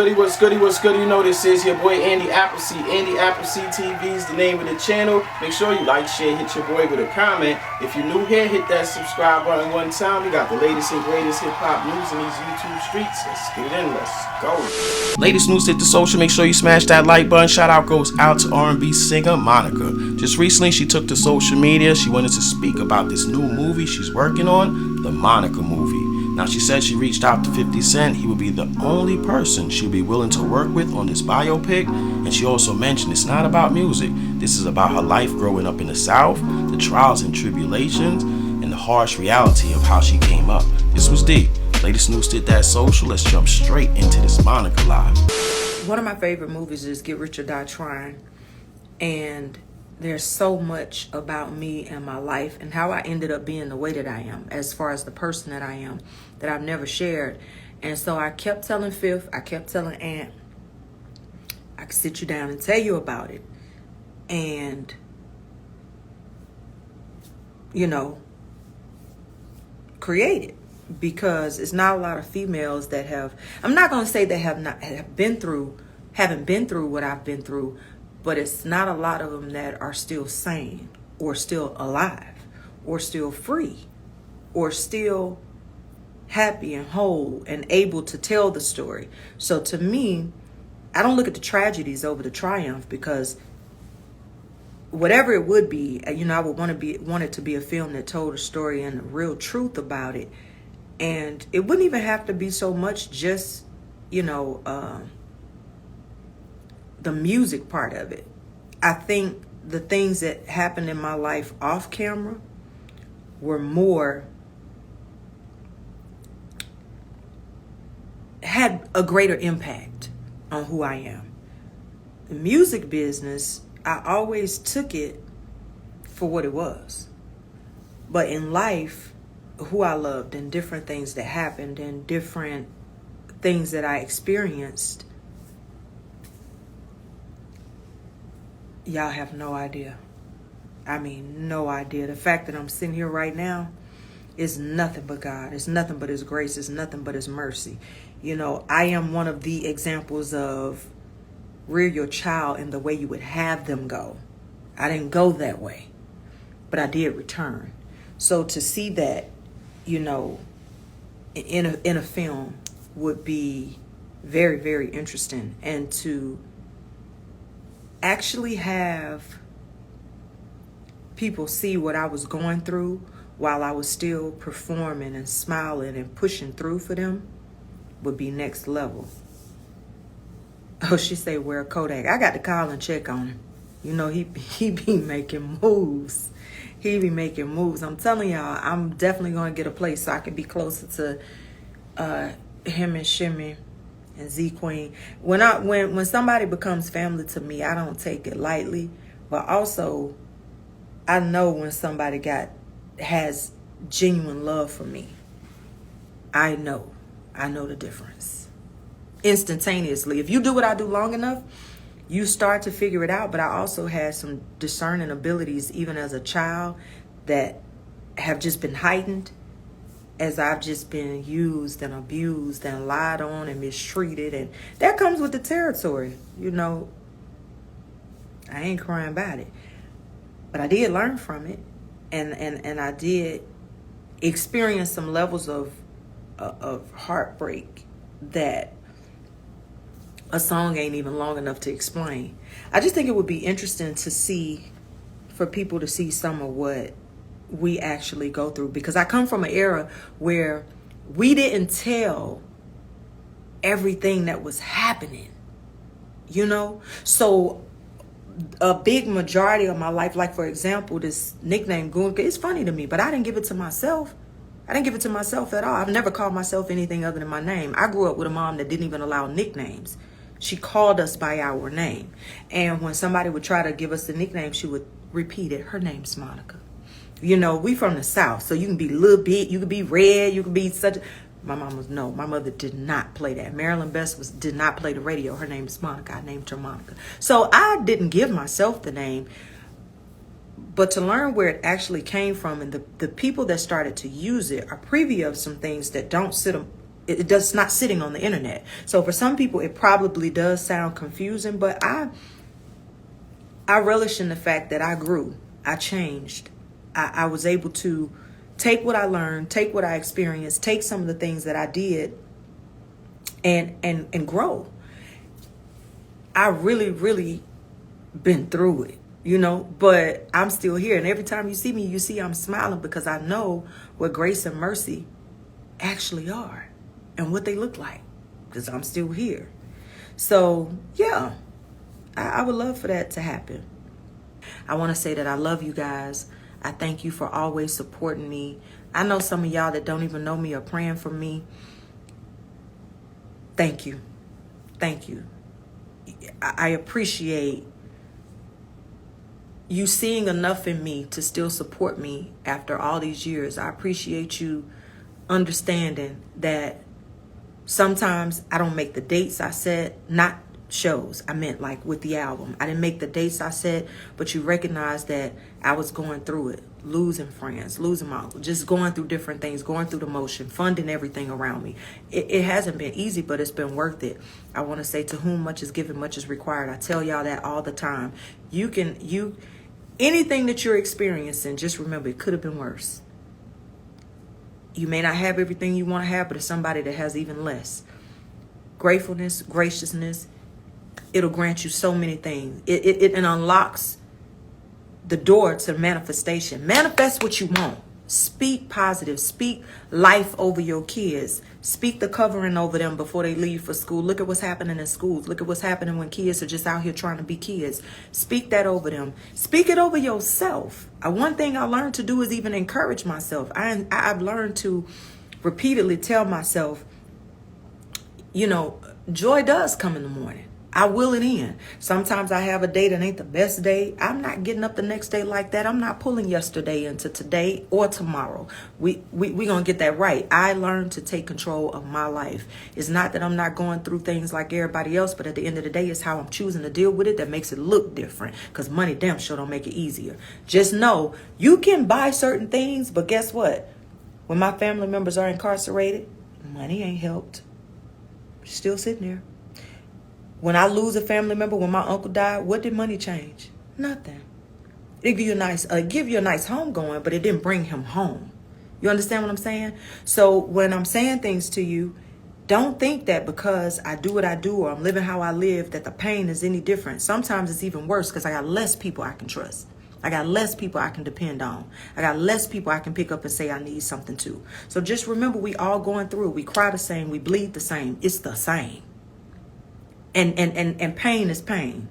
goody, what's goody, what's goody? You know this is your boy Andy Appleseed. Andy Appleseed TV is the name of the channel. Make sure you like, share, hit your boy with a comment. If you're new here, hit that subscribe button one time. We got the latest and greatest hip-hop news in these YouTube streets. Let's get in, let's go. Latest news hit the social. Make sure you smash that like button. Shout out goes out to R&B singer Monica. Just recently, she took to social media. She wanted to speak about this new movie she's working on, the Monica movie. Now, she said she reached out to 50 Cent. He would be the only person she'll be willing to work with on this biopic. And she also mentioned it's not about music. This is about her life growing up in the South, the trials and tribulations, and the harsh reality of how she came up. This was deep. Latest news hit that social. Let's jump straight into this Monica live. One of my favorite movies is Get Rich or Die Trying. And there's so much about me and my life and how I ended up being the way that I am, as far as the person that I am, that I've never shared. And so I kept telling Fifth, I kept telling Aunt, I could sit you down and tell you about it. And, you know, create it. Because it's not a lot of females that have, I'm not going to say they haven't been through what I've been through, but it's not a lot of them that are still sane or still alive or still free or still happy and whole and able to tell the story. So to me, I don't look at the tragedies over the triumph, because whatever it would be, you know, I would want it to be a film that told a story and the real truth about it. And it wouldn't even have to be so much just, you know, the music part of it. I think the things that happened in my life off camera were had a greater impact on who I am. The music business, I always took it for what it was. But in life, who I loved and different things that happened and different things that I experienced, y'all have no idea. I mean, no idea. The fact that I'm sitting here right now is nothing but God. It's nothing but His grace. It's nothing but His mercy. You know, I am one of the examples of rear your child in the way you would have them go. I didn't go that way, but I did return. So to see that, you know, in a film would be very, very interesting. And to actually have people see what I was going through while I was still performing and smiling and pushing through for them would be next level. Oh, she say, wear a Kodak. I got to call and check on him. You know, he be making moves. He be making moves. I'm telling y'all, I'm definitely going to get a place so I can be closer to him and Shimmy and Z Queen. When somebody becomes family to me, I don't take it lightly. But also, I know when somebody has genuine love for me. I know the difference. Instantaneously. If you do what I do long enough, you start to figure it out. But I also had some discerning abilities even as a child that have just been heightened as I've just been used and abused and lied on and mistreated. And that comes with the territory. You know, I ain't crying about it. But I did learn from it. And I did experience some levels of heartbreak that a song ain't even long enough to explain. I just think it would be interesting to see, for people to see some of what we actually go through. Because I come from an era where we didn't tell everything that was happening, you know? So a big majority of my life, like for example, this nickname Goon, it's funny to me, but I didn't give it to myself. I didn't give it to myself at all. I've never called myself anything other than my name. I grew up with a mom that didn't even allow nicknames. She called us by our name. And when somebody would try to give us the nickname, she would repeat it. Her name's Monica. You know, we from the South, so you can be a little bit, you can be red, you can be such. My mom was, no, my mother did not play that. Marilyn Best did not play the radio. Her name's Monica. I named her Monica. So I didn't give myself the name. But to learn where it actually came from, and the people that started to use it are privy of some things that don't sit It does not sitting on the internet. So for some people, it probably does sound confusing, but I relish in the fact that I grew, I changed. I was able to take what I learned, take what I experienced, take some of the things that I did and grow. I really, really been through it, you know, but I'm still here. And every time you see me, you see I'm smiling because I know what grace and mercy actually are and what they look like, because I'm still here. So yeah, I would love for that to happen. I want to say that I love you guys. I thank you for always supporting me. I know some of y'all that don't even know me are praying for me. Thank you. Thank you. I appreciate you seeing enough in me to still support me after all these years. I appreciate you understanding that sometimes I don't make the dates I set, not shows. I meant like with the album. I didn't make the dates I set, but you recognize that I was going through it, losing friends, losing my uncle, just going through different things, going through the motion, funding everything around me. It hasn't been easy, but it's been worth it. I want to say, to whom much is given, much is required. I tell y'all that all the time. Anything that you're experiencing, just remember, it could have been worse. You may not have everything you want to have, but it's somebody that has even less. Gratefulness, graciousness, it'll grant you so many things. It unlocks the door to manifestation. Manifest what you want. Speak positive. Speak life over your kids. Speak the covering over them before they leave for school. Look at what's happening in schools. Look at what's happening when kids are just out here trying to be kids. Speak that over them. Speak it over yourself. One thing I learned to do is even encourage myself. I've learned to repeatedly tell myself, you know, joy does come in the morning. I will it in. Sometimes I have a day that ain't the best day. I'm not getting up the next day like that. I'm not pulling yesterday into today or tomorrow. We gonna get that right. I learned to take control of my life. It's not that I'm not going through things like everybody else, but at the end of the day, it's how I'm choosing to deal with it that makes it look different. Because money damn sure don't make it easier. Just know you can buy certain things, but guess what? When my family members are incarcerated, money ain't helped. Still sitting there. When I lose a family member, when my uncle died, what did money change? Nothing. It give you a nice home going, but it didn't bring him home. You understand what I'm saying? So when I'm saying things to you, don't think that because I do what I do or I'm living how I live that the pain is any different. Sometimes it's even worse because I got less people I can trust. I got less people I can depend on. I got less people I can pick up and say I need something to. So just remember, we all going through it. We cry the same. We bleed the same. It's the same. And pain is pain.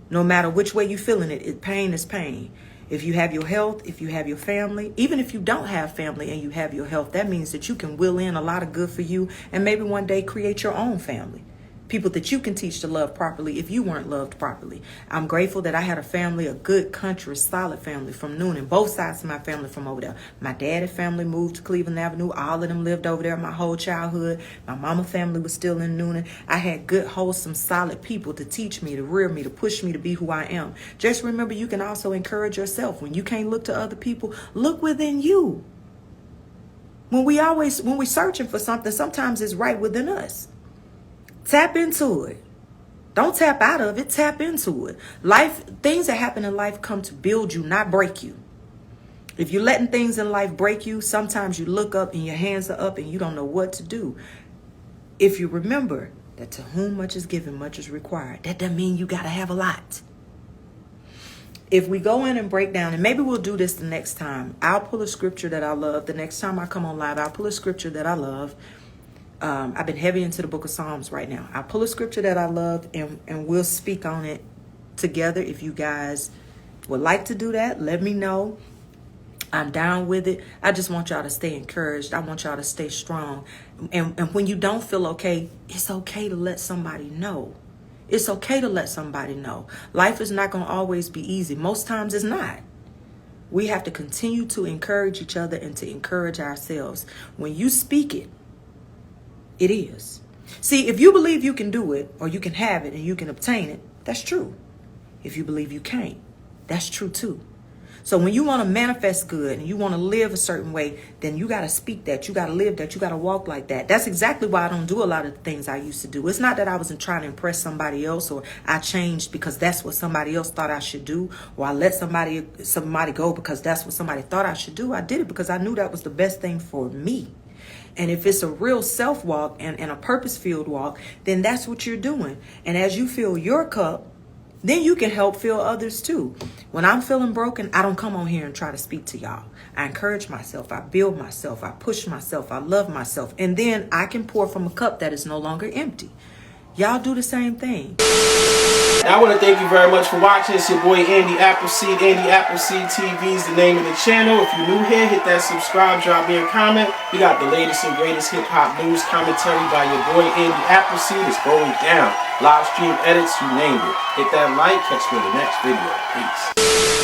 No matter which way you're feeling it, pain is pain. If you have your health, if you have your family, even if you don't have family and you have your health, that means that you can will in a lot of good for you and maybe one day create your own family. People that you can teach to love properly if you weren't loved properly. I'm grateful that I had a family, a good country, solid family from Noonan. Both sides of my family from over there. My daddy family moved to Cleveland Avenue. All of them lived over there my whole childhood. My mama family was still in Noonan. I had good, wholesome, solid people to teach me, to rear me, to push me to be who I am. Just remember, you can also encourage yourself. When you can't look to other people, look within you. When we searching for something, sometimes it's right within us. Tap into it. Don't tap out of it. Tap into it. Things that happen in life come to build you, not break you. If you're letting things in life break you, sometimes you look up and your hands are up and you don't know what to do. If you remember that to whom much is given, much is required, that doesn't mean you got to have a lot. If we go in and break down, and maybe we'll do this the next time, I'll pull a scripture that I love. The next time I come on live, I'll pull a scripture that I love. I've been heavy into the book of Psalms right now. I pull a scripture that I love and we'll speak on it together. If you guys would like to do that, let me know. I'm down with it. I just want y'all to stay encouraged. I want y'all to stay strong. And when you don't feel okay, it's okay to let somebody know. It's okay to let somebody know. Life is not going to always be easy. Most times it's not. We have to continue to encourage each other and to encourage ourselves. When you speak it, it is. See, if you believe you can do it or you can have it and you can obtain it, that's true. If you believe you can't, that's true too. So when you want to manifest good and you want to live a certain way, then you got to speak that. You got to live that. You got to walk like that. That's exactly why I don't do a lot of the things I used to do. It's not that I wasn't trying to impress somebody else, or I changed because that's what somebody else thought I should do, or I let somebody go because that's what somebody thought I should do. I did it because I knew that was the best thing for me. And if it's a real self walk and a purpose-filled walk, then that's what you're doing. And as you fill your cup, then you can help fill others too. When I'm feeling broken, I don't come on here and try to speak to y'all. I encourage myself. I build myself. I push myself. I love myself. And then I can pour from a cup that is no longer empty. Y'all do the same thing. I want to thank you very much for watching. It's your boy Andy Appleseed. Andy Appleseed TV is the name of the channel. If you're new here, hit that subscribe, drop me a comment. We got the latest and greatest hip-hop news commentary by your boy Andy Appleseed. It's going down. Live stream edits, you name it. Hit that like. Catch me in the next video. Peace.